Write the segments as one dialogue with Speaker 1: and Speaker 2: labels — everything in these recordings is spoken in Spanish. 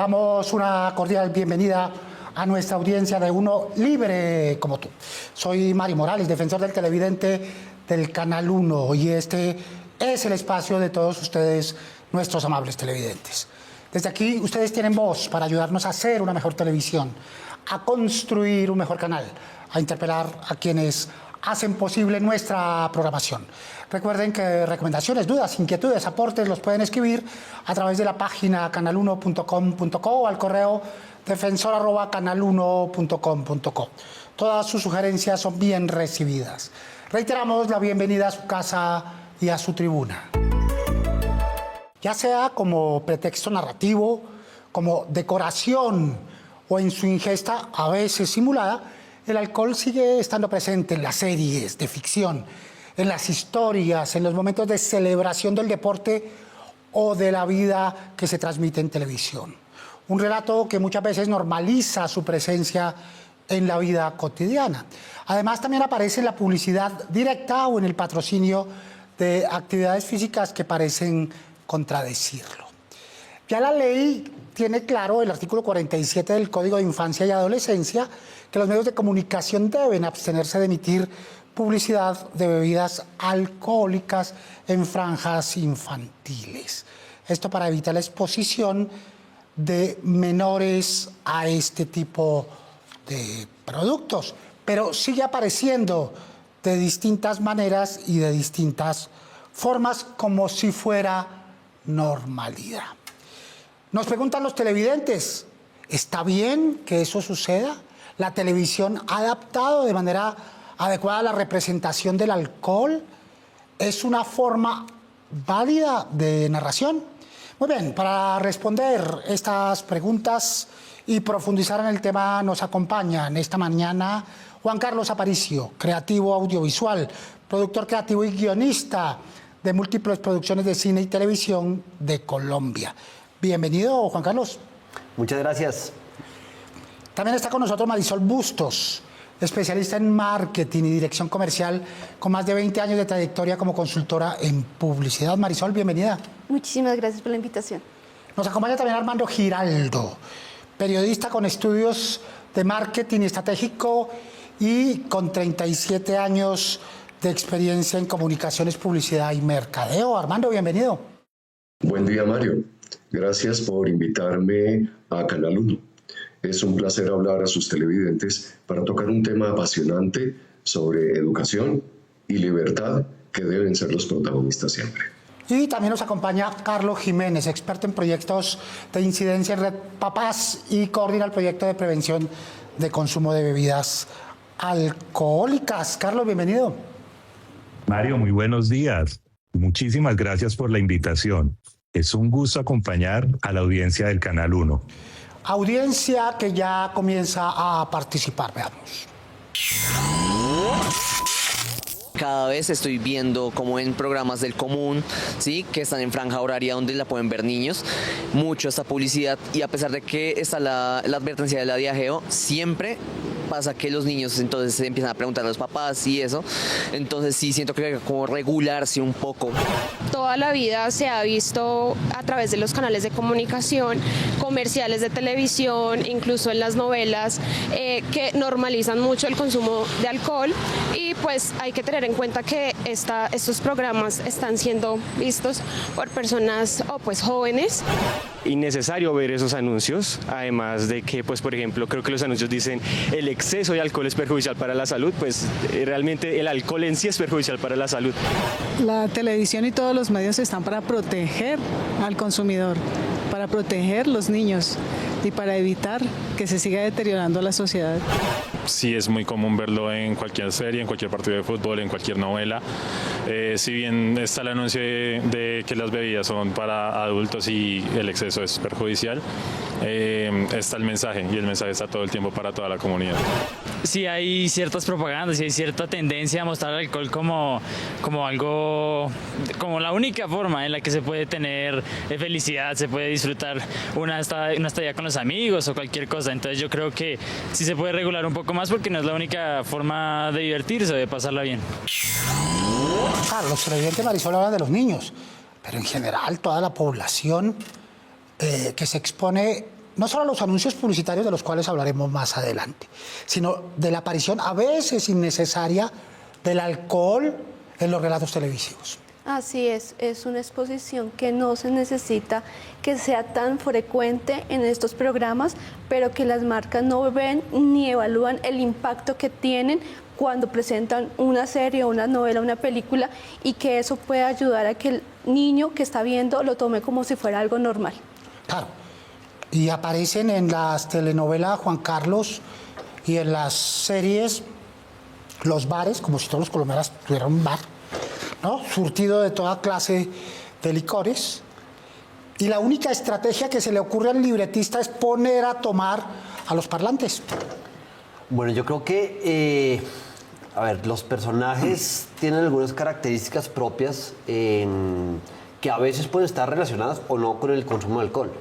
Speaker 1: Damos una cordial bienvenida a nuestra audiencia de Uno Libre como tú. Soy Mario Morales, defensor del televidente del Canal 1, y este es el espacio de todos ustedes, nuestros amables televidentes. Desde aquí ustedes tienen voz para ayudarnos a hacer una mejor televisión, a construir un mejor canal, a interpelar a quienes hacen posible nuestra programación. Recuerden que recomendaciones, dudas, inquietudes, aportes los pueden escribir a través de la página canal1.com.co o al correo defensor@canal1.com.co. Todas sus sugerencias son bien recibidas. Reiteramos la bienvenida a su casa y a su tribuna. Ya sea como pretexto narrativo, como decoración o en su ingesta a veces simulada, el alcohol sigue estando presente en las series de ficción, en las historias, en los momentos de celebración del deporte o de la vida que se transmite en televisión. Un relato que muchas veces normaliza su presencia en la vida cotidiana. Además, también aparece en la publicidad directa o en el patrocinio de actividades físicas que parecen contradecirlo. Ya la ley tiene claro, el artículo 47 del Código de Infancia y Adolescencia, que los medios de comunicación deben abstenerse de emitir publicidad de bebidas alcohólicas en franjas infantiles. Esto para evitar la exposición de menores a este tipo de productos, pero sigue apareciendo de distintas maneras y de distintas formas, como si fuera normalidad. Nos preguntan los televidentes, ¿está bien que eso suceda? ¿La televisión ha adaptado de manera adecuada la representación del alcohol? ¿Es una forma válida de narración? Muy bien, para responder estas preguntas y profundizar en el tema nos acompañan esta mañana Juan Carlos Aparicio, creativo audiovisual, productor creativo y guionista de múltiples producciones de cine y televisión de Colombia. Bienvenido, Juan Carlos.
Speaker 2: Muchas gracias.
Speaker 1: También está con nosotros Marisol Bustos, especialista en marketing y dirección comercial, con más de 20 años de trayectoria como consultora en publicidad. Marisol, bienvenida.
Speaker 3: Muchísimas gracias por la invitación.
Speaker 1: Nos acompaña también Armando Giraldo, periodista con estudios de marketing estratégico y con 37 años de experiencia en comunicaciones, publicidad y mercadeo. Armando, bienvenido.
Speaker 4: Buen día, Mario. Gracias por invitarme a Canal 1. Es un placer hablar a sus televidentes para tocar un tema apasionante sobre educación y libertad que deben ser los protagonistas siempre.
Speaker 1: Y también nos acompaña Carlos Jiménez, experto en proyectos de incidencia en Red Papás y coordina el proyecto de prevención de consumo de bebidas alcohólicas. Carlos, bienvenido.
Speaker 5: Mario, muy buenos días. Muchísimas gracias por la invitación. Es un gusto acompañar a la audiencia del Canal 1.
Speaker 1: Audiencia que ya comienza a participar, veamos.
Speaker 2: Cada vez estoy viendo como en programas del común, ¿sí?, que están en franja horaria donde la pueden ver niños, mucho esta publicidad, y a pesar de que está la advertencia de la Diageo, siempre pasa que los niños entonces se empiezan a preguntar a los papás y eso. Entonces sí siento que hay que como regularse un poco.
Speaker 6: Toda la vida se ha visto a través de los canales de comunicación, comerciales de televisión, incluso en las novelas, que normalizan mucho el consumo de alcohol, y pues hay que tener en cuenta que estos programas están siendo vistos por personas pues jóvenes.
Speaker 7: Innecesario ver esos anuncios, además de que, pues por ejemplo, creo que los anuncios dicen el exceso de alcohol es perjudicial para la salud, pues realmente el alcohol en sí es perjudicial para la salud.
Speaker 8: La televisión y todos los medios están para proteger al consumidor, para proteger los niños y para evitar que se siga deteriorando la sociedad.
Speaker 9: Sí, es muy común verlo en cualquier serie, en cualquier partido de fútbol, en cualquier novela. Si bien está el anuncio de que las bebidas son para adultos y el exceso es perjudicial, está el mensaje, y el mensaje está todo el tiempo para toda la comunidad.
Speaker 10: Sí hay ciertas propagandas y hay cierta tendencia a mostrar el alcohol como algo, como la única forma en la que se puede tener felicidad, se puede disfrutar una estadía con los amigos o cualquier cosa. Entonces yo creo que sí se puede regular un poco más, porque no es la única forma de divertirse, de pasarla bien.
Speaker 1: Claro, los televidentes, Marisol, hablan de los niños, pero en general toda la población que se expone no solo los anuncios publicitarios, de los cuales hablaremos más adelante, sino de la aparición a veces innecesaria del alcohol en los relatos televisivos.
Speaker 3: Así es una exposición que no se necesita que sea tan frecuente en estos programas, pero que las marcas no ven ni evalúan el impacto que tienen cuando presentan una serie, una novela, una película, y que eso puede ayudar a que el niño que está viendo lo tome como si fuera algo normal.
Speaker 1: Claro, y aparecen en las telenovelas Juan Carlos y en las series los bares, como si todos los colombianos tuvieran un bar, ¿no? Surtido de toda clase de licores, y la única estrategia que se le ocurre al libretista es poner a tomar a los parlantes.
Speaker 11: Bueno, yo creo que, los personajes tienen algunas características propias que a veces pueden estar relacionadas o no con el consumo de alcohol.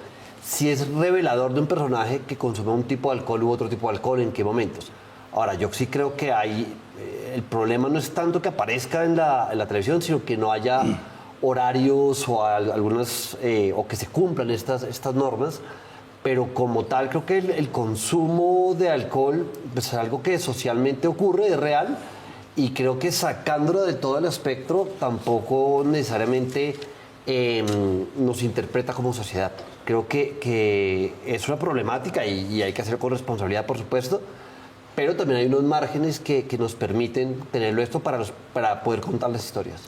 Speaker 11: Si es revelador de un personaje que consume un tipo de alcohol u otro tipo de alcohol, ¿en qué momentos? Ahora, yo sí creo que el problema no es tanto que aparezca en la televisión, sino que no haya horarios o o que se cumplan estas normas. Pero como tal, creo que el consumo de alcohol pues, es algo que socialmente ocurre, es real, y creo que sacándolo de todo el espectro tampoco necesariamente nos interpreta como sociedad. Creo que es una problemática y hay que hacerlo con responsabilidad, por supuesto, pero también hay unos márgenes que nos permiten tenerlo esto para poder contar las historias.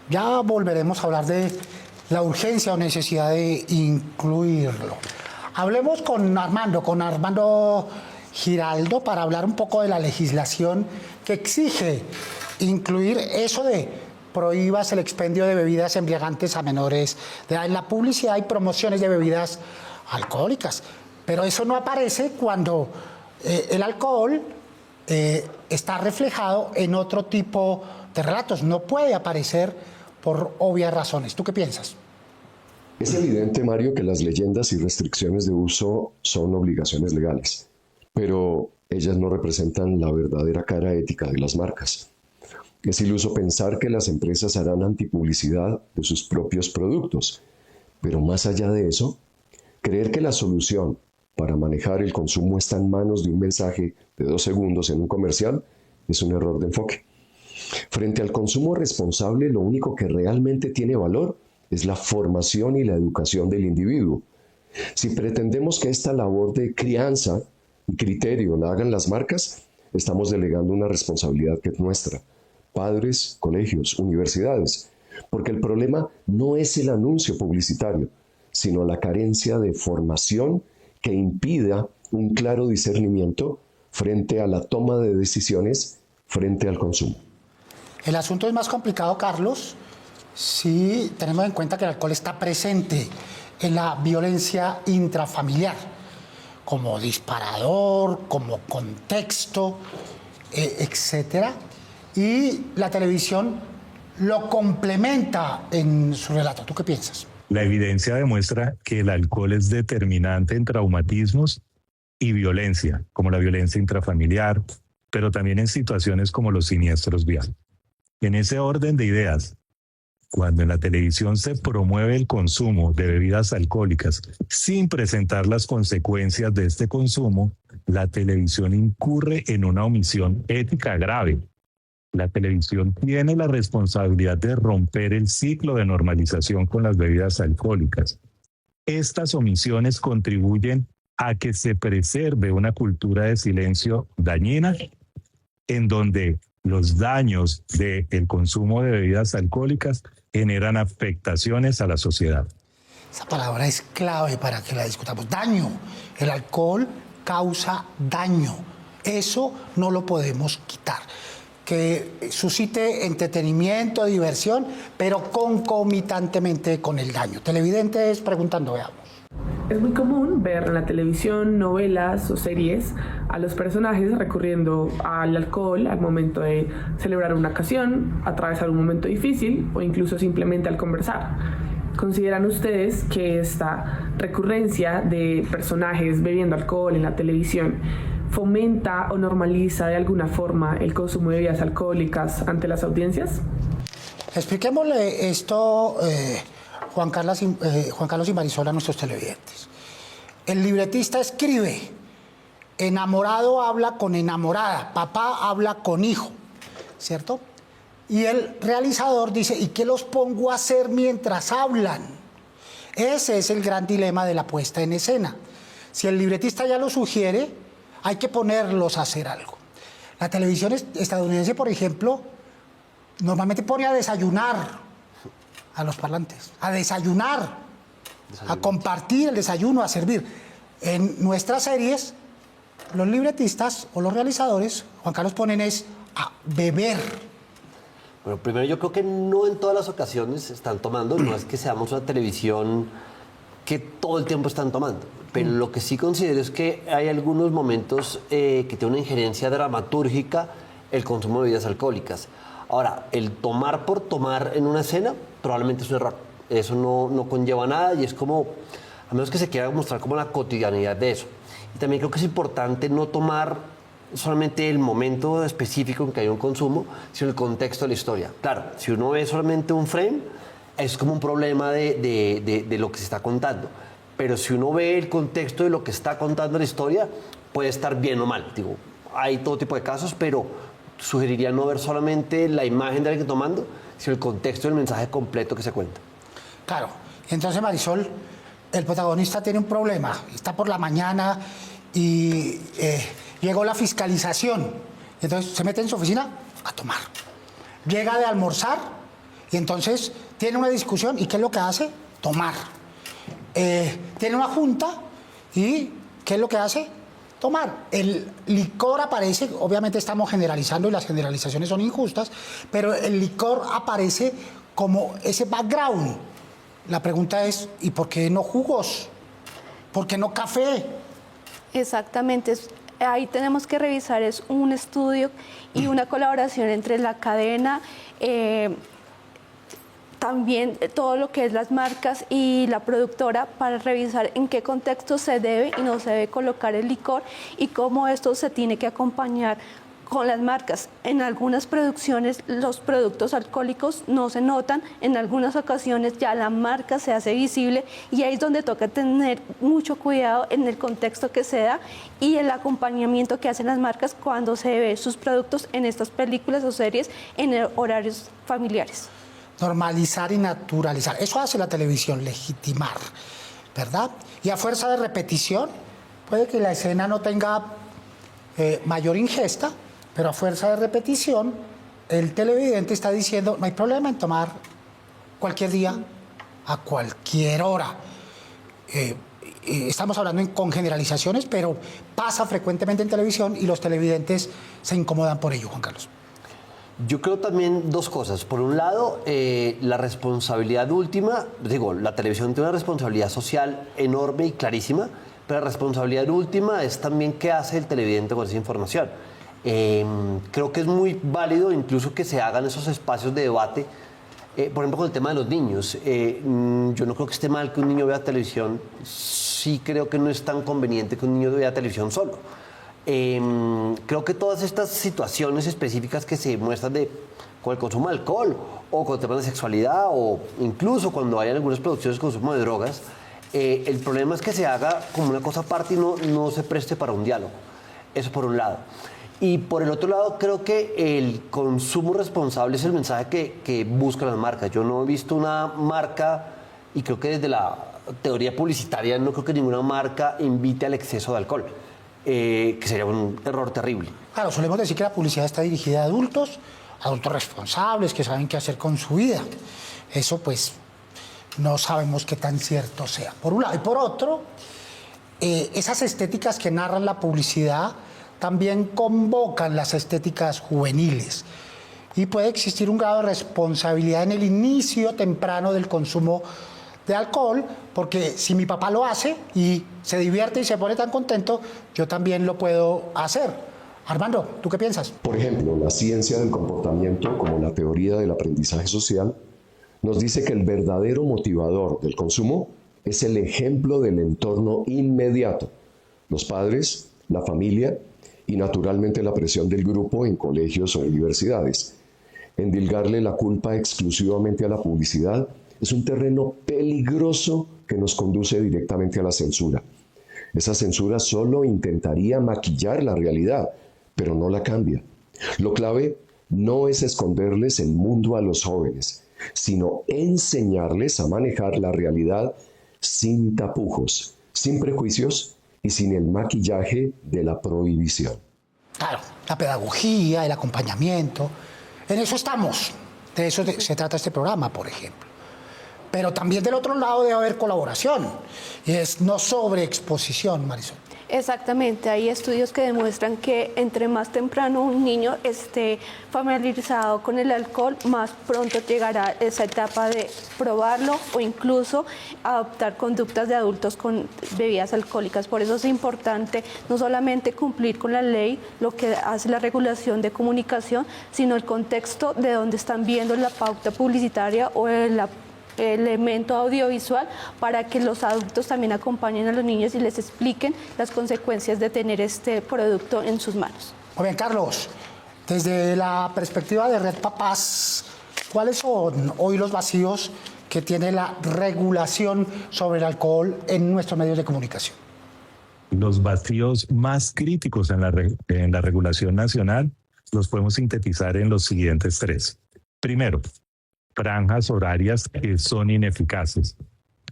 Speaker 1: Ya volveremos a hablar de la urgencia o necesidad de incluirlo. Hablemos con Armando Giraldo, para hablar un poco de la legislación que exige incluir eso de prohíbas el expendio de bebidas embriagantes a menores de edad en la publicidad y promociones de bebidas alcohólicas. Pero eso no aparece cuando el alcohol está reflejado en otro tipo de relatos. No puede aparecer por obvias razones. ¿Tú qué piensas?
Speaker 4: Es evidente, Mario, que las leyendas y restricciones de uso son obligaciones legales, pero ellas no representan la verdadera cara ética de las marcas. Es iluso pensar que las empresas harán antipublicidad de sus propios productos, pero más allá de eso, creer que la solución para manejar el consumo está en manos de un mensaje de 2 segundos en un comercial es un error de enfoque. Frente al consumo responsable, lo único que realmente tiene valor es la formación y la educación del individuo. Si pretendemos que esta labor de crianza y criterio la hagan las marcas, estamos delegando una responsabilidad que es nuestra. Padres, colegios, universidades. Porque el problema no es el anuncio publicitario, sino la carencia de formación que impida un claro discernimiento frente a la toma de decisiones frente al consumo.
Speaker 1: El asunto es más complicado, Carlos, si tenemos en cuenta que el alcohol está presente en la violencia intrafamiliar, como disparador, como contexto, etcétera, y la televisión lo complementa en su relato. ¿Tú qué piensas?
Speaker 5: La evidencia demuestra que el alcohol es determinante en traumatismos y violencia, como la violencia intrafamiliar, pero también en situaciones como los siniestros viales. En ese orden de ideas, cuando en la televisión se promueve el consumo de bebidas alcohólicas sin presentar las consecuencias de este consumo, la televisión incurre en una omisión ética grave. La televisión tiene la responsabilidad de romper el ciclo de normalización con las bebidas alcohólicas. Estas omisiones contribuyen a que se preserve una cultura de silencio dañina, en donde los daños del consumo de bebidas alcohólicas generan afectaciones a la sociedad.
Speaker 1: Esa palabra es clave para que la discutamos. Daño. El alcohol causa daño. Eso no lo podemos quitar. Que suscite entretenimiento, diversión, pero concomitantemente con el daño. Televidentes preguntando, veamos.
Speaker 12: Es muy común ver en la televisión, novelas o series a los personajes recurriendo al alcohol al momento de celebrar una ocasión, atravesar un momento difícil o incluso simplemente al conversar. ¿Consideran ustedes que esta recurrencia de personajes bebiendo alcohol en la televisión fomenta o normaliza de alguna forma el consumo de bebidas alcohólicas ante las audiencias?
Speaker 1: Expliquémosle esto, Juan Carlos y Marisol, a nuestros televidentes. El libretista escribe, enamorado habla con enamorada, papá habla con hijo, ¿cierto? Y el realizador dice, ¿y qué los pongo a hacer mientras hablan? Ese es el gran dilema de la puesta en escena. Si el libretista ya lo sugiere, hay que ponerlos a hacer algo. La televisión estadounidense, por ejemplo, normalmente pone a desayunar a los parlantes, a desayunar, a compartir el desayuno, a servir. En nuestras series, los libretistas o los realizadores, Juan Carlos, ponen es a beber.
Speaker 11: Bueno, primero yo creo que no en todas las ocasiones están tomando, no es que seamos una televisión que todo el tiempo están tomando, pero lo que sí considero es que hay algunos momentos que tienen una injerencia dramatúrgica el consumo de bebidas alcohólicas. Ahora, el tomar por tomar en una escena probablemente es un error. Eso no conlleva nada y es como, a menos que se quiera mostrar como la cotidianidad de eso. Y también creo que es importante no tomar solamente el momento específico en que hay un consumo, sino el contexto de la historia. Claro, si uno ve solamente un frame, es como un problema de lo que se está contando. Pero si uno ve el contexto de lo que está contando la historia, puede estar bien o mal. Digo, hay todo tipo de casos, pero sugeriría no ver solamente la imagen de alguien tomando, sino el contexto del mensaje completo que se cuenta.
Speaker 1: Claro. Entonces, Marisol, el protagonista tiene un problema. Está por la mañana y llegó la fiscalización. Entonces se mete en su oficina a tomar. Llega de almorzar y entonces tiene una discusión. ¿Y qué es lo que hace? Tomar. Tiene una junta y ¿qué es lo que hace? Tomar. El licor aparece, obviamente estamos generalizando y las generalizaciones son injustas, pero el licor aparece como ese background. La pregunta es, ¿y por qué no jugos? ¿Por qué no café?
Speaker 3: Exactamente. Ahí tenemos que revisar, es un estudio y una colaboración entre la cadena, también todo lo que es las marcas y la productora para revisar en qué contexto se debe y no se debe colocar el licor y cómo esto se tiene que acompañar con las marcas. En algunas producciones los productos alcohólicos no se notan, en algunas ocasiones ya la marca se hace visible y ahí es donde toca tener mucho cuidado en el contexto que se da y el acompañamiento que hacen las marcas cuando se ve sus productos en estas películas o series en horarios familiares.
Speaker 1: Normalizar y naturalizar. Eso hace la televisión, legitimar, ¿verdad? Y a fuerza de repetición, puede que la escena no tenga mayor ingesta, pero a fuerza de repetición, el televidente está diciendo, no hay problema en tomar cualquier día, a cualquier hora. Estamos hablando con generalizaciones, pero pasa frecuentemente en televisión y los televidentes se incomodan por ello, Juan Carlos.
Speaker 11: Yo creo también dos cosas. Por un lado, la responsabilidad última, la televisión tiene una responsabilidad social enorme y clarísima, pero la responsabilidad última es también qué hace el televidente con esa información. Creo que es muy válido incluso que se hagan esos espacios de debate, por ejemplo con el tema de los niños. Yo no creo que esté mal que un niño vea televisión, sí creo que no es tan conveniente que un niño vea televisión solo. Creo que todas estas situaciones específicas que se muestran con el consumo de alcohol o con temas de sexualidad o incluso cuando hay algunas producciones de consumo de drogas, el problema es que se haga como una cosa aparte y no se preste para un diálogo. Eso por un lado. Y por el otro lado, creo que el consumo responsable es el mensaje que buscan las marcas. Yo no he visto una marca, y creo que desde la teoría publicitaria no creo que ninguna marca invite al exceso de alcohol, que sería un error terrible.
Speaker 1: Claro, solemos decir que la publicidad está dirigida a adultos responsables, que saben qué hacer con su vida. Eso pues no sabemos qué tan cierto sea, por un lado. Y por otro, esas estéticas que narran la publicidad también convocan las estéticas juveniles y puede existir un grado de responsabilidad en el inicio temprano del consumo de alcohol, porque si mi papá lo hace y se divierte y se pone tan contento, yo también lo puedo hacer. Armando, ¿tú qué piensas?
Speaker 4: Por ejemplo, la ciencia del comportamiento, como la teoría del aprendizaje social, nos dice que el verdadero motivador del consumo es el ejemplo del entorno inmediato, los padres, la familia y naturalmente la presión del grupo en colegios o universidades. Endilgarle la culpa exclusivamente a la publicidad es un terreno peligroso que nos conduce directamente a la censura. Esa censura solo intentaría maquillar la realidad, pero no la cambia. Lo clave no es esconderles el mundo a los jóvenes, sino enseñarles a manejar la realidad sin tapujos, sin prejuicios y sin el maquillaje de la prohibición.
Speaker 1: Claro, la pedagogía, el acompañamiento, en eso estamos. De eso se trata este programa, por ejemplo. Pero también del otro lado debe haber colaboración, y es no sobreexposición, Marisol.
Speaker 3: Exactamente, hay estudios que demuestran que entre más temprano un niño esté familiarizado con el alcohol, más pronto llegará esa etapa de probarlo o incluso adoptar conductas de adultos con bebidas alcohólicas. Por eso es importante no solamente cumplir con la ley, lo que hace la regulación de comunicación, sino el contexto de donde están viendo la pauta publicitaria o el elemento audiovisual, para que los adultos también acompañen a los niños y les expliquen las consecuencias de tener este producto en sus manos.
Speaker 1: Muy bien, Carlos, desde la perspectiva de Red Papás, ¿cuáles son hoy los vacíos que tiene la regulación sobre el alcohol en nuestros medios de comunicación?
Speaker 5: Los vacíos más críticos en la regulación nacional los podemos sintetizar en los siguientes 3. Primero, franjas horarias que son ineficaces.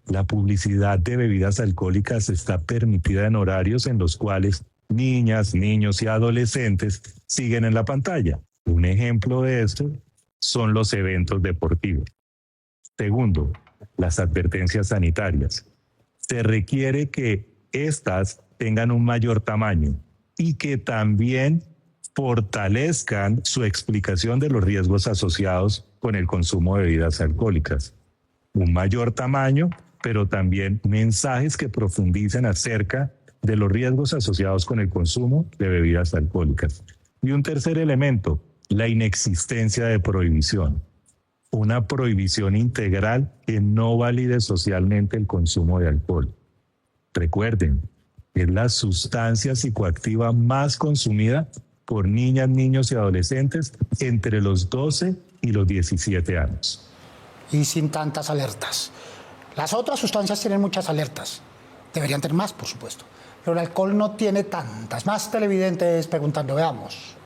Speaker 5: La publicidad de bebidas alcohólicas está permitida en horarios en los cuales niñas, niños y adolescentes siguen en la pantalla. Un ejemplo de esto son los eventos deportivos. Segundo, las advertencias sanitarias. Se requiere que éstas tengan un mayor tamaño y que también fortalezcan su explicación de los riesgos asociados con el consumo de bebidas alcohólicas. Un mayor tamaño, pero también mensajes que profundicen acerca de los riesgos asociados con el consumo de bebidas alcohólicas. Y un tercer elemento, la inexistencia de prohibición. Una prohibición integral que no valide socialmente el consumo de alcohol. Recuerden, es la sustancia psicoactiva más consumida por niñas, niños y adolescentes entre los 12 y los 17 años.
Speaker 1: Y sin tantas alertas. Las otras sustancias tienen muchas alertas. Deberían tener más, por supuesto. Pero el alcohol no tiene tantas. Más televidentes preguntando, veamos.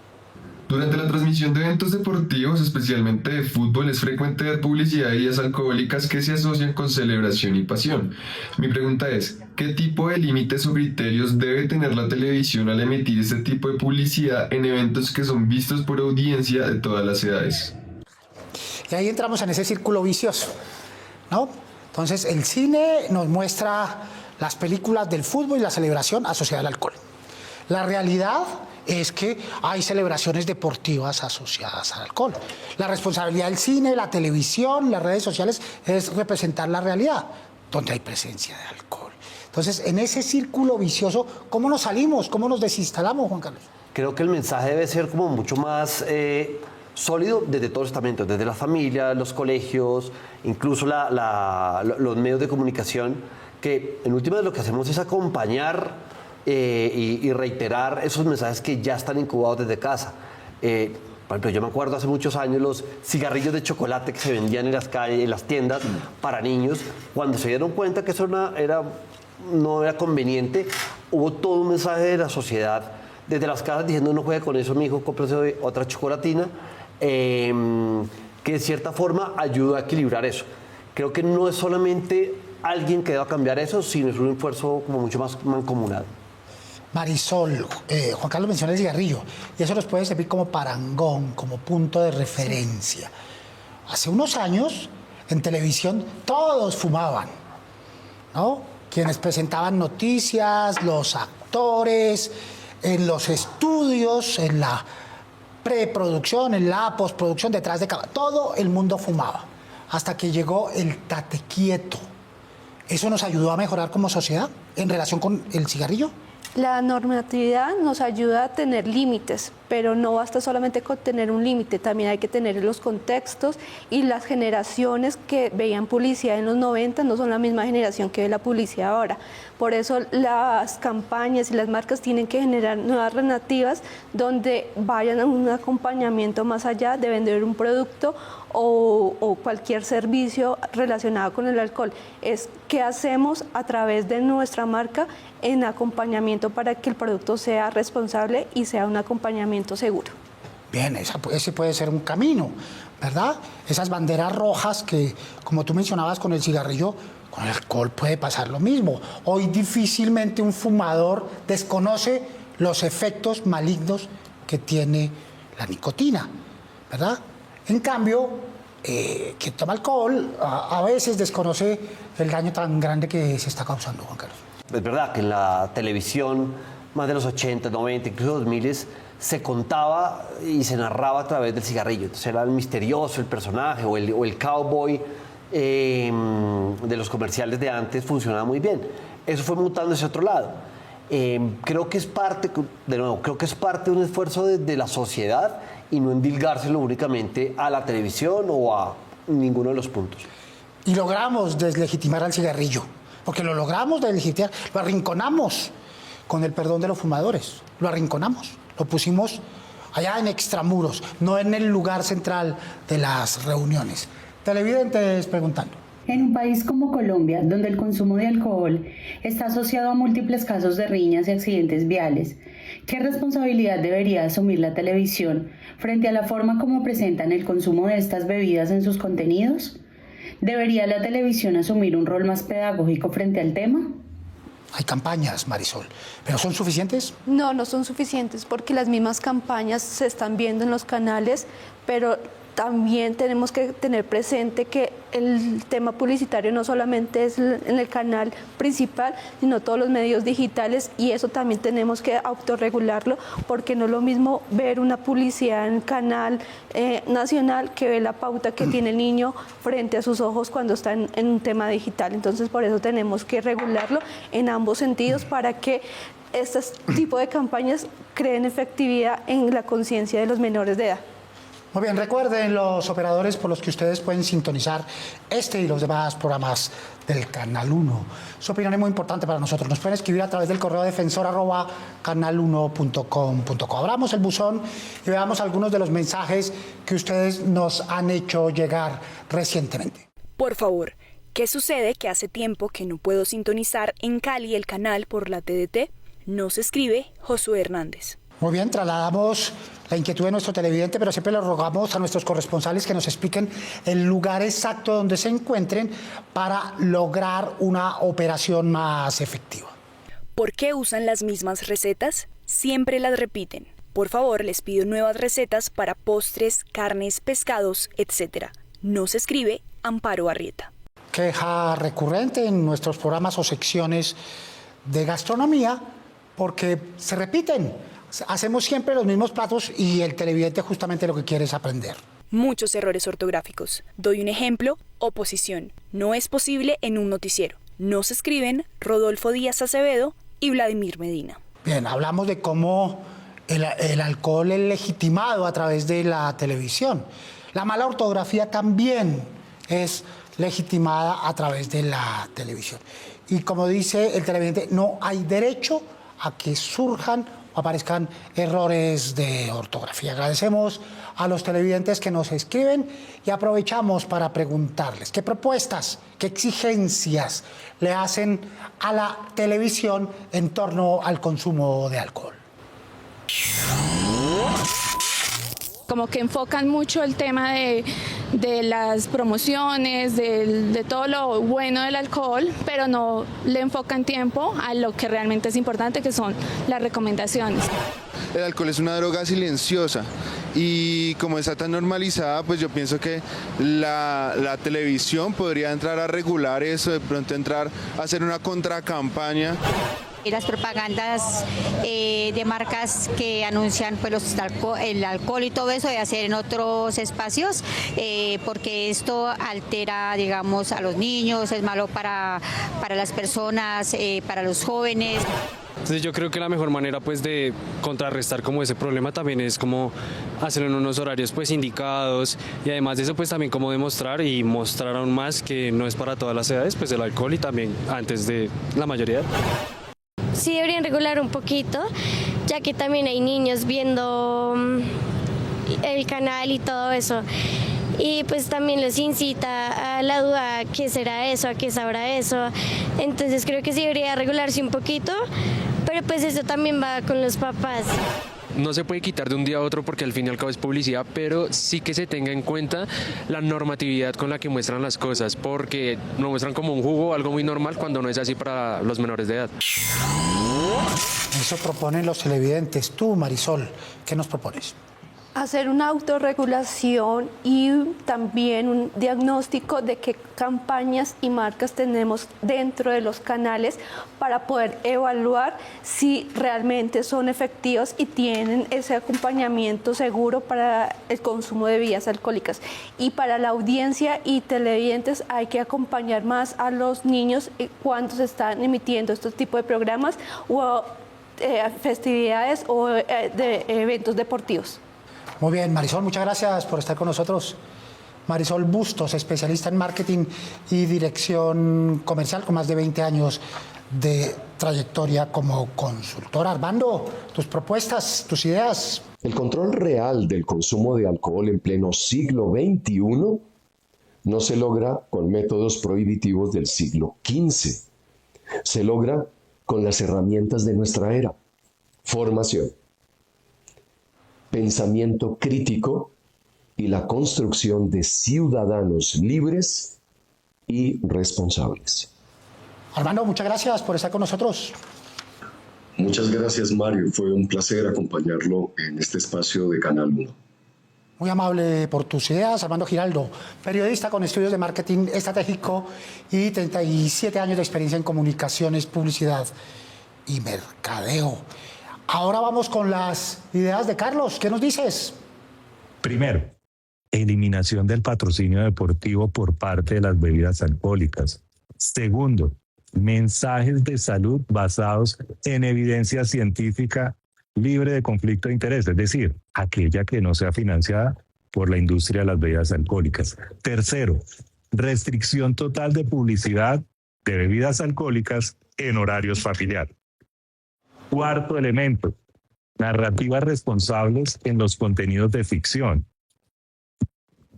Speaker 13: Durante la transmisión de eventos deportivos, especialmente de fútbol, es frecuente ver publicidad de bebidas alcohólicas que se asocian con celebración y pasión. Mi pregunta es, ¿qué tipo de límites o criterios debe tener la televisión al emitir este tipo de publicidad en eventos que son vistos por audiencia de todas las edades?
Speaker 1: Y ahí entramos en ese círculo vicioso, ¿no? Entonces, el cine nos muestra las películas del fútbol y la celebración asociada al alcohol. La realidad es que hay celebraciones deportivas asociadas al alcohol. La responsabilidad del cine, la televisión, las redes sociales es representar la realidad, donde hay presencia de alcohol. Entonces, en ese círculo vicioso, ¿cómo nos salimos? ¿Cómo nos desinstalamos, Juan Carlos?
Speaker 11: Creo que el mensaje debe ser como mucho más sólido desde todos los estamentos, desde la familia, los colegios, incluso los medios de comunicación, que en última lo que hacemos es acompañar y reiterar esos mensajes que ya están incubados desde casa. Por ejemplo, yo me acuerdo hace muchos años los cigarrillos de chocolate que se vendían en las calles, en las tiendas para niños. Cuando se dieron cuenta que eso no era conveniente, hubo todo un mensaje de la sociedad desde las casas diciendo: no juegue con eso, mi hijo, cómprese otra chocolatina, que de cierta forma ayuda a equilibrar eso. Creo que no es solamente alguien que deba cambiar eso, sino es un esfuerzo como mucho más mancomunado.
Speaker 1: Marisol, Juan Carlos menciona el cigarrillo, y eso nos puede servir como parangón, como punto de referencia. Hace unos años, en televisión, todos fumaban, ¿no? Quienes presentaban noticias, los actores, en los estudios, en la preproducción, en la postproducción, detrás de cámara, todo el mundo fumaba, hasta que llegó el tate quieto. ¿Eso nos ayudó a mejorar como sociedad en relación con el cigarrillo?
Speaker 3: La normatividad nos ayuda a tener límites, pero no basta solamente con tener un límite, también hay que tener los contextos, y las generaciones que veían publicidad en los 90 no son la misma generación que ve la publicidad ahora. Por eso las campañas y las marcas tienen que generar nuevas narrativas donde vayan a un acompañamiento más allá de vender un producto o cualquier servicio relacionado con el alcohol. Es qué hacemos a través de nuestra marca en acompañamiento para que el producto sea responsable y sea un acompañamiento seguro.
Speaker 1: Bien, ese puede ser un camino, ¿verdad? Esas banderas rojas que, como tú mencionabas con el cigarrillo, con el alcohol puede pasar lo mismo. Hoy difícilmente un fumador desconoce los efectos malignos que tiene la nicotina, ¿verdad? En cambio, quien toma alcohol a veces desconoce el daño tan grande que se está causando, Juan Carlos.
Speaker 11: Es verdad que en la televisión, más de los 80, 90, incluso 2000, se contaba y se narraba a través del cigarrillo. Entonces era el misterioso, el personaje o el cowboy de los comerciales de antes funcionaba muy bien. Eso fue mutando hacia otro lado. Creo que es parte, de nuevo, creo que es parte de un esfuerzo de la sociedad y no endilgárselo únicamente a la televisión o a ninguno de los puntos.
Speaker 1: Y logramos deslegitimar al cigarrillo, porque lo logramos deslegitimar, lo arrinconamos, con el perdón de los fumadores, lo arrinconamos, lo pusimos allá en extramuros, no en el lugar central de las reuniones. Televidentes preguntando.
Speaker 14: En un país como Colombia, donde el consumo de alcohol está asociado a múltiples casos de riñas y accidentes viales, ¿qué responsabilidad debería asumir la televisión frente a la forma como presentan el consumo de estas bebidas en sus contenidos? ¿Debería la televisión asumir un rol más pedagógico frente al tema?
Speaker 1: Hay campañas, Marisol, ¿pero son suficientes?
Speaker 3: No, no son suficientes porque las mismas campañas se están viendo en los canales, pero también tenemos que tener presente que el tema publicitario no solamente es en el canal principal, sino todos los medios digitales, y eso también tenemos que autorregularlo, porque no es lo mismo ver una publicidad en el canal nacional que ver la pauta que tiene el niño frente a sus ojos cuando está en un tema digital. Entonces, por eso tenemos que regularlo en ambos sentidos para que este tipo de campañas creen efectividad en la conciencia de los menores de edad.
Speaker 1: Muy bien, recuerden los operadores por los que ustedes pueden sintonizar este y los demás programas del Canal 1. Su opinión es muy importante para nosotros. Nos pueden escribir a través del correo defensor@canal1.com.co. Abramos el buzón y veamos algunos de los mensajes que ustedes nos han hecho llegar recientemente.
Speaker 15: Por favor, ¿qué sucede que hace tiempo que no puedo sintonizar en Cali el canal por la TDT? Nos escribe Josué Hernández.
Speaker 1: Muy bien, trasladamos la inquietud de nuestro televidente, pero siempre le rogamos a nuestros corresponsales que nos expliquen el lugar exacto donde se encuentren para lograr una operación más efectiva.
Speaker 15: ¿Por qué usan las mismas recetas? Siempre las repiten. Por favor, les pido nuevas recetas para postres, carnes, pescados, etc. Nos escribe Amparo Arrieta.
Speaker 1: Queja recurrente en nuestros programas o secciones de gastronomía porque se repiten. Hacemos siempre los mismos platos y el televidente justamente lo que quiere es aprender.
Speaker 15: Muchos errores ortográficos. Doy un ejemplo: oposición. No es posible en un noticiero. Nos escriben Rodolfo Díaz Acevedo y Vladimir Medina.
Speaker 1: Bien, hablamos de cómo el alcohol es legitimado a través de la televisión. La mala ortografía también es legitimada a través de la televisión. Y como dice el televidente, no hay derecho a que surjan o aparezcan errores de ortografía. Agradecemos a los televidentes que nos escriben y aprovechamos para preguntarles qué propuestas, qué exigencias le hacen a la televisión en torno al consumo de alcohol.
Speaker 6: Como que enfocan mucho el tema de las promociones, de todo lo bueno del alcohol, pero no le enfocan tiempo a lo que realmente es importante, que son las recomendaciones.
Speaker 16: El alcohol es una droga silenciosa y como está tan normalizada, pues yo pienso que la televisión podría entrar a regular eso, de pronto entrar a hacer una contracampaña.
Speaker 17: Y las propagandas de marcas que anuncian pues, el alcohol y todo eso de hacer en otros espacios, porque esto altera, digamos, a los niños, es malo para las personas, para los jóvenes.
Speaker 18: Entonces yo creo que la mejor manera pues de contrarrestar como ese problema también es como hacerlo en unos horarios pues indicados, y además de eso pues también como demostrar y mostrar aún más que no es para todas las edades pues el alcohol, y también antes de la mayoría de edad.
Speaker 19: Sí, deberían regular un poquito, ya que también hay niños viendo el canal y todo eso. Y pues también los incita a la duda, ¿a qué será eso? ¿A qué sabrá eso? Entonces creo que sí debería regularse un poquito, pero pues eso también va con los papás.
Speaker 18: No se puede quitar de un día a otro porque al fin y al cabo es publicidad, pero sí que se tenga en cuenta la normatividad con la que muestran las cosas, porque lo muestran como un jugo, algo muy normal, cuando no es así para los menores de edad.
Speaker 1: Eso proponen los televidentes. Tú, Marisol, ¿qué nos propones?
Speaker 3: Hacer una autorregulación y también un diagnóstico de qué campañas y marcas tenemos dentro de los canales para poder evaluar si realmente son efectivos y tienen ese acompañamiento seguro para el consumo de bebidas alcohólicas. Y para la audiencia y televidentes hay que acompañar más a los niños cuando se están emitiendo estos tipos de programas o festividades o de eventos deportivos.
Speaker 1: Muy bien, Marisol, muchas gracias por estar con nosotros. Marisol Bustos, especialista en marketing y dirección comercial con más de 20 años de trayectoria como consultora. Armando, tus propuestas, tus ideas.
Speaker 4: El control real del consumo de alcohol en pleno siglo XXI no se logra con métodos prohibitivos del siglo XV. Se logra con las herramientas de nuestra era. Formación, pensamiento crítico y la construcción de ciudadanos libres y responsables.
Speaker 1: Armando, muchas gracias por estar con nosotros.
Speaker 4: Muchas gracias, Mario. Fue un placer acompañarlo en este espacio de Canal 1.
Speaker 1: Muy amable por tus ideas. Armando Giraldo, periodista con estudios de marketing estratégico y 37 años de experiencia en comunicaciones, publicidad y mercadeo. Ahora vamos con las ideas de Carlos. ¿Qué nos dices?
Speaker 5: Primero, eliminación del patrocinio deportivo por parte de las bebidas alcohólicas. Segundo, mensajes de salud basados en evidencia científica libre de conflicto de interés, es decir, aquella que no sea financiada por la industria de las bebidas alcohólicas. Tercero, restricción total de publicidad de bebidas alcohólicas en horarios familiares. Cuarto elemento, narrativas responsables en los contenidos de ficción.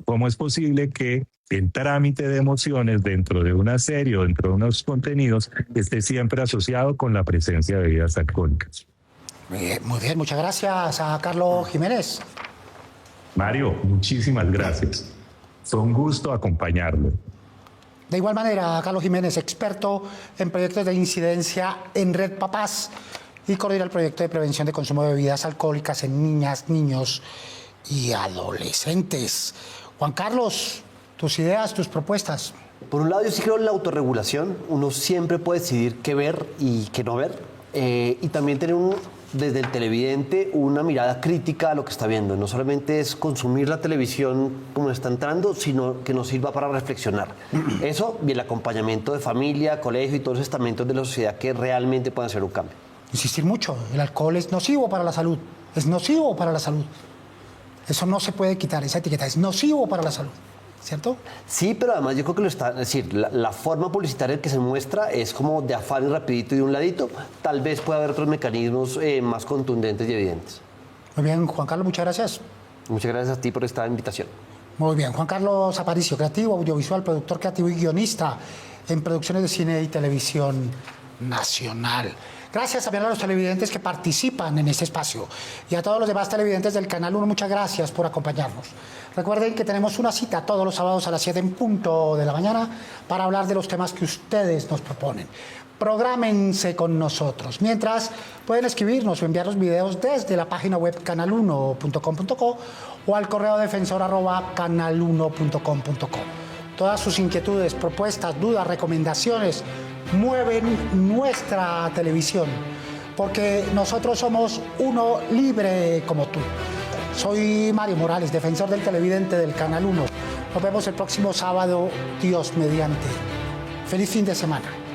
Speaker 5: ¿Cómo es posible que el trámite de emociones dentro de una serie o dentro de unos contenidos esté siempre asociado con la presencia de bebidas alcohólicas?
Speaker 1: Muy bien, muchas gracias a Carlos Jiménez.
Speaker 5: Mario, muchísimas gracias. Fue un gusto acompañarlo.
Speaker 1: De igual manera, Carlos Jiménez, experto en proyectos de incidencia en Red Papás y coordina el proyecto de prevención de consumo de bebidas alcohólicas en niñas, niños y adolescentes. Juan Carlos, tus ideas, tus propuestas.
Speaker 11: Por un lado, yo sí creo en la autorregulación. Uno siempre puede decidir qué ver y qué no ver. Y también tener desde el televidente una mirada crítica a lo que está viendo. No solamente es consumir la televisión como está entrando, sino que nos sirva para reflexionar. Eso y el acompañamiento de familia, colegio y todos los estamentos de la sociedad que realmente puedan hacer un cambio.
Speaker 1: Insistir mucho, el alcohol es nocivo para la salud, es nocivo para la salud. Eso no se puede quitar, esa etiqueta es nocivo para la salud, ¿cierto?
Speaker 11: Sí, pero además yo creo que lo está, es decir, la forma publicitaria que se muestra es como de afán y rapidito y de un ladito. Tal vez pueda haber otros mecanismos más contundentes y evidentes.
Speaker 1: Muy bien, Juan Carlos, muchas gracias.
Speaker 11: Muchas gracias a ti por esta invitación.
Speaker 1: Muy bien, Juan Carlos Aparicio, creativo, audiovisual, productor creativo y guionista en producciones de cine y televisión nacional. Gracias también a los televidentes que participan en este espacio y a todos los demás televidentes del Canal 1, muchas gracias por acompañarnos. Recuerden que tenemos una cita todos los sábados a las 7 en punto de la mañana para hablar de los temas que ustedes nos proponen. Prográmense con nosotros. Mientras, pueden escribirnos o enviar los videos desde la página web canal1.com.co o al correo defensor@canal1.com.co. Todas sus inquietudes, propuestas, dudas, recomendaciones mueven nuestra televisión, porque nosotros somos uno libre como tú. Soy Mario Morales, defensor del televidente del Canal 1. Nos vemos el próximo sábado, Dios mediante. Feliz fin de semana.